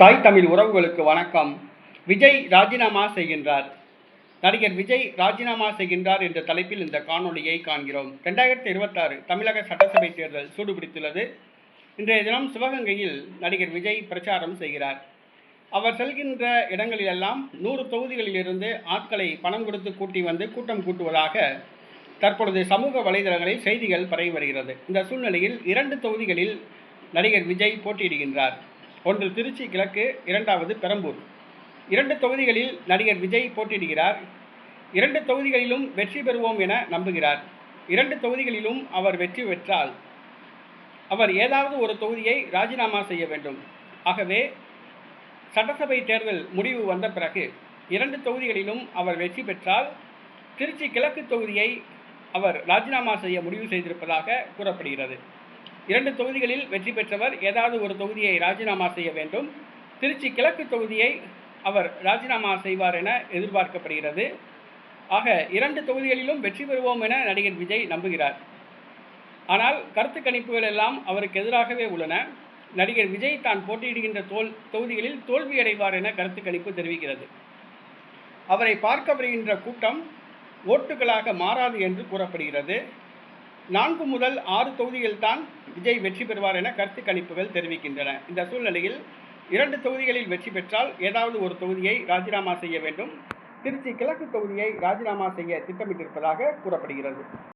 தாய் தமிழ் உறவுகளுக்கு வணக்கம். விஜய் ராஜினாமா செய்கின்றார். நடிகர் விஜய் ராஜினாமா செய்கின்றார் என்ற தலைப்பில் இந்த காணொலியை காண்கிறோம். 2026 தமிழக சட்டசபை தேர்தல் சூடுபிடித்துள்ளது. இன்றைய தினம் சிவகங்கையில் நடிகர் விஜய் பிரச்சாரம் செய்கிறார். அவர் செல்கின்ற இடங்களிலெல்லாம் 100 தொகுதிகளிலிருந்து ஆட்களை பணம் கொடுத்து கூட்டி வந்து கூட்டம் கூட்டுவதாக தற்பொழுது சமூக வலைதளங்களில் செய்திகள் பரவி வருகிறது. இந்த சூழ்நிலையில் 2 தொகுதிகளில் நடிகர் விஜய் போட்டியிடுகின்றார். ஒன்று திருச்சி கிழக்கு, இரண்டாவது பெரம்பூர். 2 தொகுதிகளில் நடிகர் விஜய் போட்டியிடுகிறார். 2 தொகுதிகளிலும் வெற்றி பெறுவோம் என நம்புகிறார். 2 தொகுதிகளிலும் அவர் வெற்றி பெற்றால் அவர் ஏதாவது ஒரு தொகுதியை ராஜினாமா செய்ய வேண்டும். ஆகவே சட்டசபை தேர்தல் முடிவு வந்த பிறகு 2 தொகுதிகளிலும் அவர் வெற்றி பெற்றால் திருச்சி கிழக்கு தொகுதியை அவர் ராஜினாமா செய்ய முடிவு செய்திருப்பதாக கூறப்படுகிறது. 2 தொகுதிகளில் வெற்றி பெற்றவர் ஏதாவது ஒரு தொகுதியை ராஜினாமா செய்ய வேண்டும். திருச்சி கிழக்கு தொகுதியை அவர் ராஜினாமா செய்வார் என எதிர்பார்க்கப்படுகிறது. ஆக 2 தொகுதிகளிலும் வெற்றி பெறுவோம் என நடிகர் விஜய் நம்புகிறார். ஆனால் கருத்து கணிப்புகள் எல்லாம் அவருக்கு எதிராகவே உள்ளன. நடிகர் விஜய் தான் போட்டியிடுகின்ற தொகுதிகளில் தோல்வியடைவார் என கருத்து கணிப்பு தெரிவிக்கிறது. அவரை பார்க்க வருகின்ற கூட்டம் ஓட்டுகளாக மாறாது என்று கூறப்படுகிறது. 4 முதல் 6 தொகுதிகள் தான் விஜய் வெற்றி பெறுவார் என கருத்து கணிப்புகள் தெரிவிக்கின்றன. இந்த சூழ்நிலையில் 2 தொகுதிகளில் வெற்றி பெற்றால் ஏதாவது ஒரு தொகுதியை ராஜினாமா செய்ய வேண்டும். திருச்சி கிழக்கு தொகுதியை ராஜினாமா செய்ய திட்டமிட்டிருப்பதாக கூறப்படுகிறது.